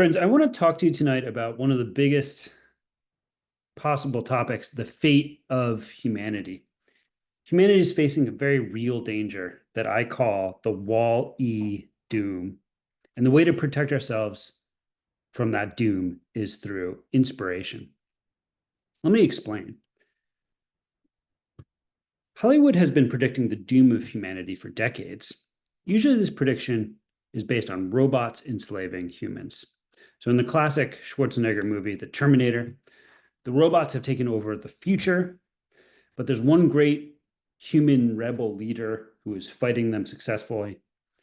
Friends, I want to talk to you tonight about one of the biggest possible topics, the fate of humanity. Humanity is facing a very real danger that I call the Wall-E doom. And the way to protect ourselves from that doom is through inspiration. Let me explain. Hollywood has been predicting the doom of humanity for decades. Usually, this prediction is based on robots enslaving humans. So, in the classic Schwarzenegger movie, The Terminator, the robots have taken over the future, but there's one great human rebel leader who is fighting them successfully.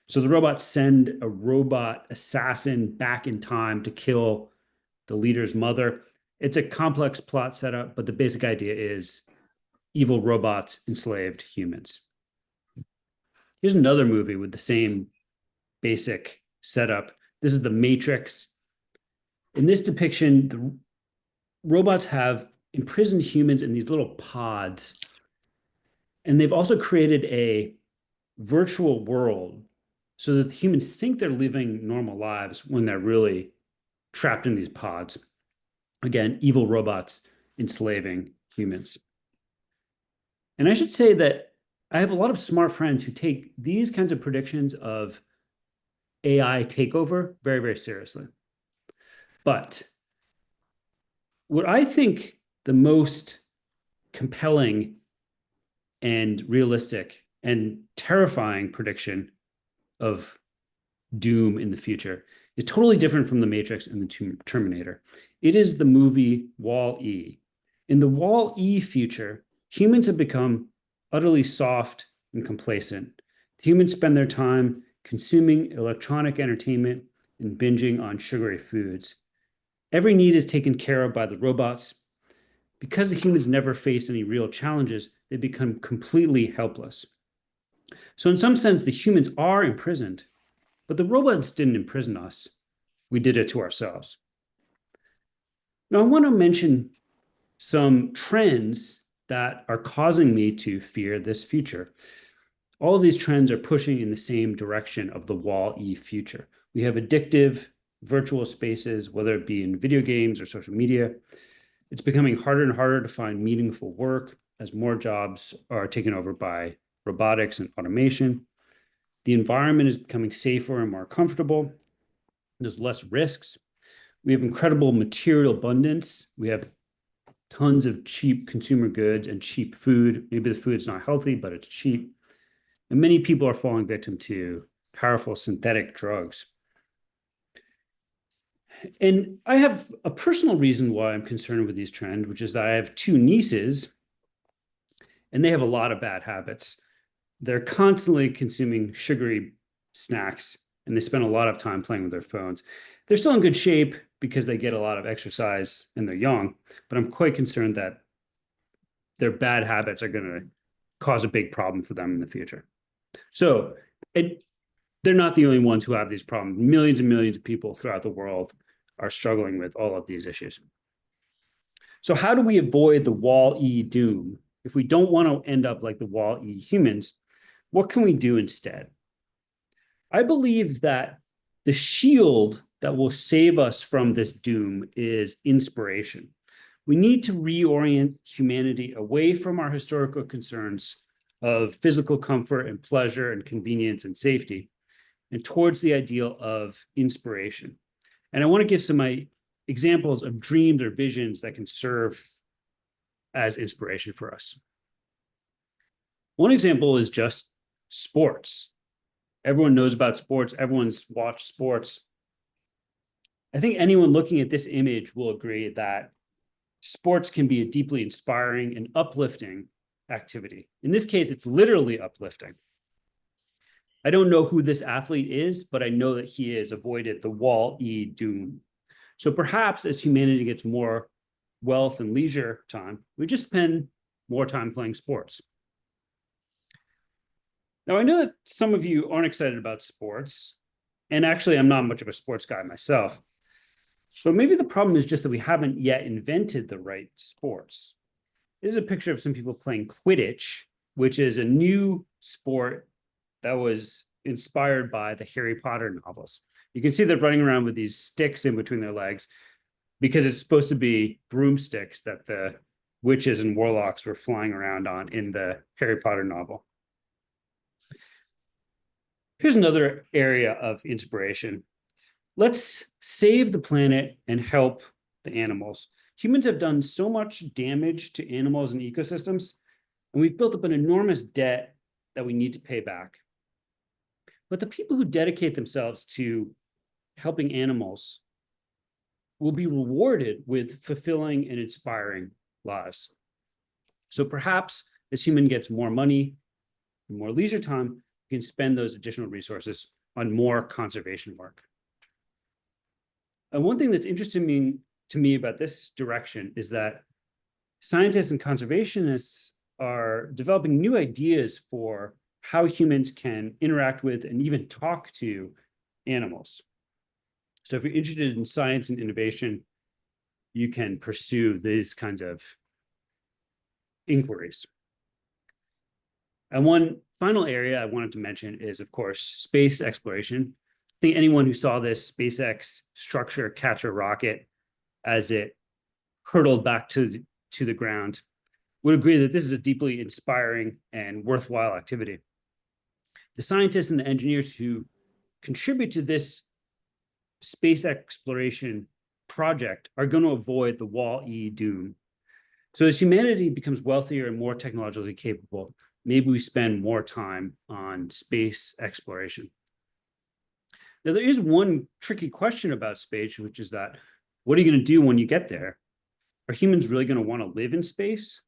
So the robots send a robot assassin back in time to kill the leader's mother. It's a complex plot setup, but the basic idea is evil robots enslaved humans. Here's another movie with the same basic setup. This is The Matrix. In this depiction, the robots have imprisoned humans in these little pods. And they've also created a virtual world so that the humans think they're living normal lives when they're really trapped in these pods. Again, evil robots enslaving humans. And I should say that I have a lot of smart friends who take these kinds of predictions of AI takeover very, very seriously. But what I think the most compelling and realistic and terrifying prediction of doom in the future is totally different from the Matrix and the Terminator. It is the movie Wall-E. In the Wall-E future, humans have become utterly soft and complacent. Humans spend their time consuming electronic entertainment and binging on sugary foods. Every need is taken care of by the robots. Because the humans never face any real challenges, they become completely helpless. So in some sense, the humans are imprisoned, but the robots didn't imprison us. We did it to ourselves. Now, I want to mention some trends that are causing me to fear this future. All of these trends are pushing in the same direction of the Wall-E future. We have addictive virtual spaces, whether it be in video games or social media. It's becoming harder and harder to find meaningful work as more jobs are taken over by robotics and automation. The environment is becoming safer and more comfortable. There's less risks. We have incredible material abundance. We have tons of cheap consumer goods and cheap food. Maybe the food's not healthy, but it's cheap. And many people are falling victim to powerful synthetic drugs. And I have a personal reason why I'm concerned with these trends, which is that I have two nieces, and they have a lot of bad habits. They're constantly consuming sugary snacks, and they spend a lot of time playing with their phones. They're still in good shape because they get a lot of exercise and they're young, but I'm quite concerned that their bad habits are going to cause a big problem for them in the future. So they're not the only ones who have these problems. Millions and millions of people throughout the world are struggling with all of these issues. So how do we avoid the Wall-E doom? If we don't want to end up like the Wall-E humans, what can we do instead? I believe that the shield that will save us from this doom is inspiration. We need to reorient humanity away from our historical concerns of physical comfort and pleasure and convenience and safety, and towards the ideal of inspiration. And I want to give some examples of dreams or visions that can serve as inspiration for us. One example is just sports. Everyone knows about sports. Everyone's watched sports. I think anyone looking at this image will agree that sports can be a deeply inspiring and uplifting activity. In this case, it's literally uplifting. I don't know who this athlete is, but I know that he has avoided the Wall-E doom. So perhaps as humanity gets more wealth and leisure time, we just spend more time playing sports. Now, I know that some of you aren't excited about sports, and actually I'm not much of a sports guy myself. So maybe the problem is just that we haven't yet invented the right sports. This is a picture of some people playing Quidditch, which is a new sport that was inspired by the Harry Potter novels. You can see they're running around with these sticks in between their legs because it's supposed to be broomsticks that the witches and warlocks were flying around on in the Harry Potter novel. Here's another area of inspiration. Let's save the planet and help the animals. Humans have done so much damage to animals and ecosystems, and we've built up an enormous debt that we need to pay back. But the people who dedicate themselves to helping animals will be rewarded with fulfilling and inspiring lives. So perhaps as human gets more money and more leisure time, we can spend those additional resources on more conservation work. And one thing that's interesting to me about this direction is that scientists and conservationists are developing new ideas for how humans can interact with and even talk to animals. So if you're interested in science and innovation, you can pursue these kinds of inquiries. And one final area I wanted to mention is, of course, space exploration. I think anyone who saw this SpaceX structure catch a rocket as it hurtled back to the ground would agree that this is a deeply inspiring and worthwhile activity. The scientists and the engineers who contribute to this space exploration project are going to avoid the Wall-E doom. So as humanity becomes wealthier and more technologically capable, maybe we spend more time on space exploration. Now, there is one tricky question about space, which is that, what are you going to do when you get there? Are humans really going to want to live in space?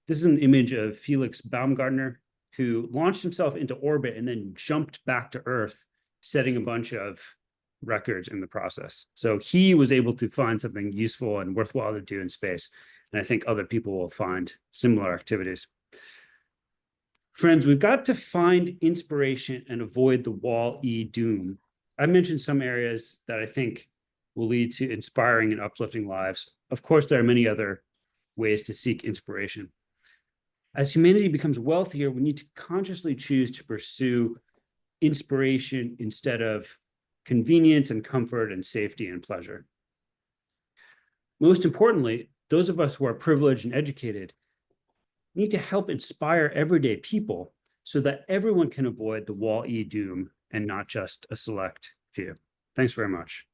This is an image of Felix Baumgartner, who launched himself into orbit and then jumped back to Earth, setting a bunch of records in the process. So he was able to find something useful and worthwhile to do in space. And I think other people will find similar activities. Friends, we've got to find inspiration and avoid the Wall-E doom. I mentioned some areas that I think will lead to inspiring and uplifting lives. Of course, there are many other ways to seek inspiration. As humanity becomes wealthier, we need to consciously choose to pursue inspiration instead of convenience and comfort and safety and pleasure. Most importantly, those of us who are privileged and educated need to help inspire everyday people so that everyone can avoid the Wall-E doom and not just a select few. Thanks very much.